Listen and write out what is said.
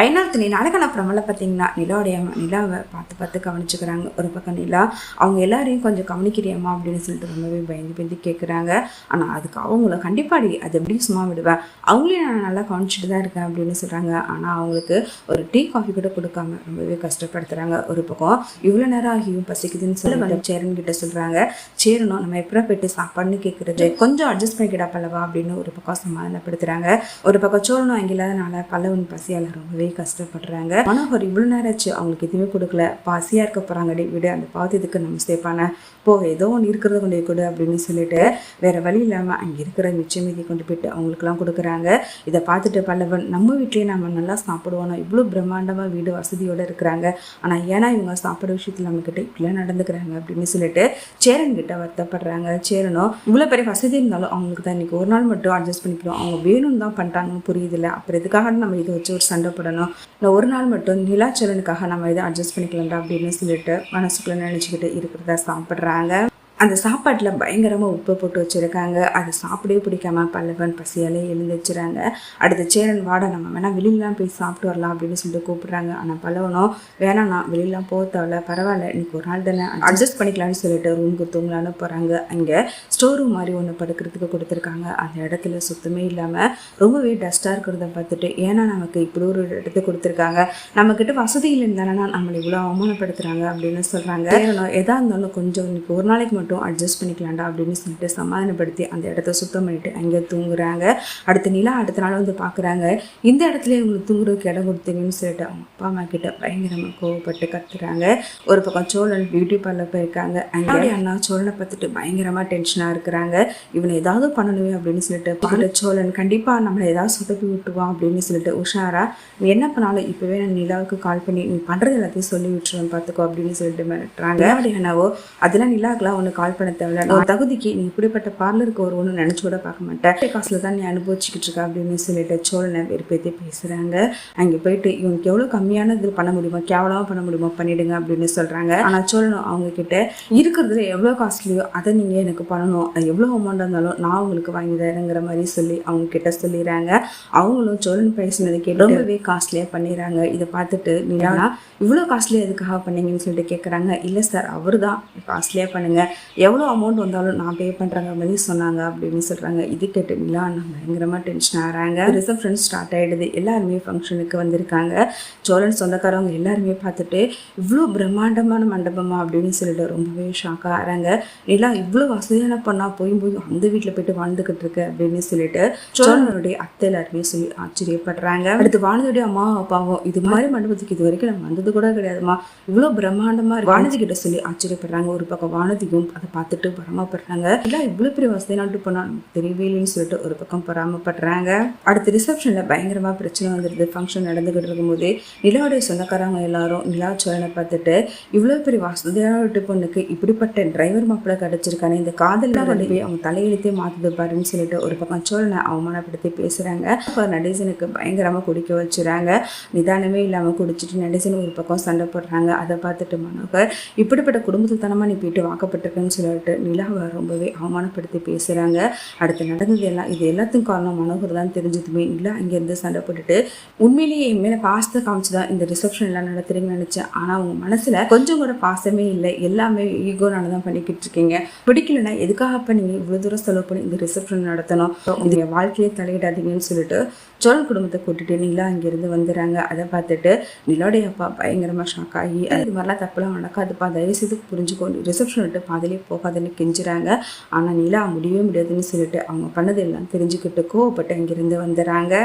ஐநாத்து நாளைக்கான பிரமலை பார்த்தீங்கன்னா நிலாவுடைய நிலாவை பார்த்து கவனிச்சுக்கிறாங்க. ஒரு பக்கம் நிலா அவங்க எல்லாரையும் கொஞ்சம் கவனிக்கிறியம்மா அப்படின்னு சொல்லிட்டு ரொம்பவே பயந்து கேட்குறாங்க. ஆனால் அதுக்கு அவங்கள கண்டிப்பாடி அது எப்படி சும்மா விடுவேன், அவங்களையும் நான் நல்லா கவனிச்சுட்டு தான் இருக்கேன் அப்படின்னு சொல்கிறாங்க. ஆனால் அவங்களுக்கு ஒரு டீ காஃபி கூட கொடுக்காம ரொம்பவே கஷ்டப்படுத்துகிறாங்க. ஒரு பக்கம் இவ்வளோ நேரம் ஆகியும் பசிக்குதுன்னு சொல்லி சேரன் கிட்ட சொல்கிறாங்க. சேரணும் நம்ம எப்போ போயிட்டு சாப்பாடுன்னு கேட்குறது, கொஞ்சம் அட்ஜஸ்ட் பண்ணிக்கிடா பல்லவா அப்படின்னு ஒரு பக்கம் சமாதானப்படுத்துகிறாங்க. ஒரு பக்கம் சோழனும் அங்கே இல்லாதனால பல்லவன் பசியால் ரொம்பவே கஷ்டப்படுறாங்க. மனோகர் இவ்வளோ நேரம் ஆச்சு அவங்களுக்கு எதுவுமே கொடுக்கல, பசியாக இருக்க போகிறாங்கடி விடு, அந்த பாத்தியத்துக்கு நம்ம சேர்ப்பான போ, ஏதோ ஒன்று இருக்கிறத கொண்டு போய் கொடு அப்படின்னு சொல்லிட்டு வேற வழி இல்லாமல் அங்கே இருக்கிற மிச்ச மீதி கொண்டு போயிட்டு அவங்களுக்குலாம் கொடுக்குறாங்க. இதை பார்த்துட்டு பல்லவன் நம்ம வீட்லேயே நம்ம நல்லா சாப்பிடுவோம், இவ்வளோ பிரம்மாண்டமாக வீடு வசதியோடு இருக்கிறாங்க, ஆனால் ஏன்னா இவங்க சாப்பிட்ற விஷயத்தில் நம்மக்கிட்ட இப்படிலாம் நடந்துக்கிறாங்க அப்படின்னு சொல்லிட்டு சேரன் கிட்ட வருத்தப்படுறாங்க. சேரனும் இவ்வளோ பெரிய வசதி இருந்தாலும் அவங்களுக்கு தான் இன்னைக்கு ஒரு நாள் மட்டும் அட்ஜஸ்ட் பண்ணிக்கிறோம், அவங்க வேணும்னு தான் பண்ணுறாங்கன்னு புரியுதில்ல, அப்புறம் எதுக்காக நம்ம இதை வச்சு ஒரு சண்டை போடணும், இல்லை ஒரு நாள் மட்டும் நிலாச்சலனுக்காக நம்ம இதை அட்ஜஸ்ட் பண்ணிக்கலாம்டா அப்படின்னு சொல்லிட்டு மனசுக்குள்ளே நினச்சிக்கிட்டு இருக்கிறத சாப்பிட்றாங்க. அந்த சாப்பாட்டில் பயங்கரமாக உப்பு போட்டு வச்சுருக்காங்க. அது சாப்பிடவே பிடிக்காம பல்லவன் பசியாலே எழுந்திரிச்சுறாங்க. அடுத்த சேரன் வாட நம்ம வேணால் வெளியிலாம் போய் சாப்பிட்டு வரலாம் அப்படின்னு சொல்லிட்டு கூப்பிட்றாங்க. ஆனால் பல்லவனும் வேணாம் நான் வெளியிலாம் போக தேவையில்ல, பரவாயில்ல இன்னைக்கு ஒரு நாள் தானே அட்ஜஸ்ட் பண்ணிக்கலாம்னு சொல்லிட்டு ரூமுக்கு தூங்கலான்னு போகிறாங்க. அங்கே ஸ்டோர் ரூம் மாதிரி ஒன்று படுக்கிறதுக்கு கொடுத்துருக்காங்க. அந்த இடத்துல சுத்தமே இல்லாமல் ரொம்பவே டஸ்ட்டாக இருக்கிறத பார்த்துட்டு ஏன்னா நமக்கு இப்படி ஒரு இடத்துக்கு கொடுத்துருக்காங்க, நம்மக்கிட்ட வசதி இல்லைன்னு தானே நம்மளை இவ்வளோ அவமானப்படுத்துகிறாங்க அப்படின்னு சொல்கிறாங்க. எதாக இருந்தாலும் கொஞ்சம் இன்னைக்கு ஒரு நாளைக்கு மட்டும் அட்ஜஸ்ட் பண்ணிக்கலாம்டா அப்படின்னு சொல்லிட்டு சமாதானப்படுத்தி அந்த இடத்த சுத்தம் பண்ணிட்டு அங்கே தூங்குறாங்க. அடுத்த நிலா அடுத்த நாள் வந்து பார்க்குறாங்க. இந்த இடத்துல இவங்களுக்கு தூங்குறதுக்கு இடம் கொடுத்தீங்கன்னு சொல்லிட்டு அவங்க அப்பா அம்மா கிட்ட பயங்கரமாக கோவப்பட்டு கத்துறாங்க. ஒரு பக்கம் சோழன் பியூட்டி பார்லர் போயிருக்காங்க. அங்கே அண்ணா சோழனை பார்த்துட்டு பயங்கரமாக டென்ஷனாக இருக்கிறாங்க. இவனை ஏதாவது பண்ணணுமே அப்படின்னு சொல்லிட்டு பார்த்துட்டு சோழன் கண்டிப்பாக நம்மளை ஏதாவது சொதப்பி விட்டுவான் அப்படின்னு சொல்லிட்டு உஷாரா நீ என்ன பண்ணாலும் இப்போவே நான் நிலாவுக்கு கால் பண்ணி நீ பண்ணுறது எல்லாத்தையும் சொல்லி விட்டுருவேன் பார்த்துக்கோ அப்படின்னு சொல்லிட்டு மிரட்டுறாங்க. அப்படி என்னவோ அதெல்லாம் நிலாவுக்குலாம் ஒன்று கால் பண்ண தேவையில்ல, நான் தகுதிக்கு நீ இப்படிப்பட்ட பார்லருக்கு ஒரு ஒன்று நினச்சி கூட பார்க்க மாட்டேன், காசில் தான் நீ அனுபவிச்சுக்கிட்டு இருக்க அப்படின்னு சொல்லிட்டு சோழனை வெறுப்பேற்றி பேசுகிறாங்க. அங்கே போயிட்டு இவனுக்கு எவ்வளோ கம்மியான இது பண்ண முடியுமோ கேவலமாக பண்ண முடியுமோ பண்ணிடுங்க அப்படின்னு சொல்கிறாங்க. ஆனால் சோழனும் அவங்க கிட்ட இருக்கிறதுல எவ்வளோ காஸ்ட்லியோ அதை நீங்கள் எனக்கு பண்ணணும், அது எவ்வளோ அமௌண்ட் இருந்தாலும் நான் உங்களுக்கு வாங்கி தரேங்கிற மாதிரி சொல்லி அவங்க கிட்ட சொல்லிடுறாங்க. அவங்களும் சோழன் பேசினதை கேட்டு ரொம்பவே காஸ்ட்லியாக பண்ணிடுறாங்க. இதை பார்த்துட்டு நிலானா இவ்வளோ காஸ்ட்லியாக எதுக்காக பண்ணீங்கன்னு சொல்லிட்டு கேட்குறாங்க. இல்லை சார் அவர் தான் காஸ்ட்லியாக பண்ணுங்க, எவ்வளோ அமௌண்ட் வந்தாலும் நான் பே பண்ணுறாங்க மாதிரி சொன்னாங்க அப்படின்னு சொல்கிறாங்க. இது கேட்டு நிலா நான் பயங்கரமாக டென்ஷன் ஆகிறாங்க. ரிசப்ஷன் ஸ்டார்ட் ஆகிடுது. எல்லாருமே ஃபங்க்ஷனுக்கு வந்திருக்காங்க. சோழன் சொந்தக்காரவங்க எல்லாருமே பார்த்துட்டு இவ்வளோ பிரம்மாண்டமான மண்டபமா அப்படின்னு சொல்லிட்டு ரொம்பவே ஷாக்காக ஆகிறாங்க. நிலா இவ்வளோ வசதியான பொண்ணா போய் அந்த வீட்டில் போயிட்டு வாழ்ந்துக்கிட்டு இருக்கு அப்படின்னு சொல்லிட்டு சோழனுடைய அத்தை எல்லாருமே சொல்லி ஆச்சரியப்படுறாங்க. அடுத்து வானதியுடைய அம்மா அப்பாவும் இது மாதிரி மண்டபத்துக்கு இது வரைக்கும் நம்ம வந்தது கூட கிடையாதுமா, இவ்வளோ பிரம்மாண்டமாக வானதி கிட்ட சொல்லி ஆச்சரியப்படுறாங்க. ஒரு பக்கம் வானதியும் அதை பார்த்துட்டு பொறாமப்படுறாங்க. இல்லை இவ்வளோ பெரிய வசதி நாட்டு போனால் நமக்கு தெரியவே இல்லைன்னு சொல்லிட்டு ஒரு பக்கம் பொறாமப்படுறாங்க. அடுத்த ரிசப்ஷனில் பயங்கரமாக பிரச்சனை வந்துடுது. ஃபங்க்ஷன் நடந்துகிட்டு இருக்கும்போது நிலாவுடைய சொந்தக்காரங்க எல்லாரும் நிலா சோழனை பார்த்துட்டு இவ்வளோ பெரிய வசதியான வீட்டு பொண்ணுக்கு இப்படிப்பட்ட டிரைவர் மாப்பிள்ளை கிடச்சிருக்கானே, இந்த காதலில் கொண்டு போய் அவங்க தலையெழுத்தே மாற்றுது பாருன்னு சொல்லிட்டு ஒரு பக்கம் சோழனை அவமானப்படுத்தி பேசுகிறாங்க. நடேசனுக்கு பயங்கரமாக குடிக்க வச்சுறாங்க. நிதானமே இல்லாமல் குடிச்சிட்டு நடேசன் ஒரு பக்கம் சண்டை போடுறாங்க. அதை பார்த்துட்டு மனோகர் இப்படிப்பட்ட குடும்பத்தில் தனமாக நீ போயிட்டு வாக்கப்பட்டிருக்குன்னு சொல்லிட்டு நிலாவை ரொம்பவே அவமானப்படுத்தி பேசுகிறாங்க. அடுத்து நடந்தது எல்லாம் இது எல்லாத்துக்கும் காரணம் மனோகர் தான் தெரிஞ்சதுமே நிலா அங்கேருந்து சண்டை போட்டுட்டு உண்மையிலேயே என் மேலே பாசத்தை காமிச்சு தான் இந்த ரிசப்ஷன் எல்லாம் நடத்துறீங்கன்னு நினச்சேன், ஆனால் அவங்க மனசில் கொஞ்சம் கூட பாசமே இல்லை, எல்லாமே ஈகோனால தான் பண்ணிக்கிட்டு இருக்கீங்க, பிடிக்கலன்னா எதுக்காக அப்போ நீங்கள் இவ்வளோ தூரம் செலவு பண்ணி இந்த ரிசப்ஷன் நடத்தணும், இது வாழ்க்கையே தலையிடாதீங்கன்னு சொல்லிட்டு சோழன் குடும்பத்தை கூட்டிட்டு நிலா அங்கேருந்து வந்துடுறாங்க. அதை பார்த்துட்டு நிலோடைய அப்பா பயங்கரமாக ஷாக் ஆகி இது மாதிரிலாம் தப்புலாம் நடக்காதுப்பா, தயவுசெய்து புரிஞ்சுக்கொண்டு ரிசப்ஷன் விட்டு பாதிலே போகாதுன்னு கெஞ்சுறாங்க. ஆனால் நிலா முடியவே முடியாதுன்னு சொல்லிட்டு அவங்க பண்ணதெல்லாம் தெரிஞ்சுக்கிட்டு கோவப்பட்டு அங்கேருந்து வந்துடுறாங்க.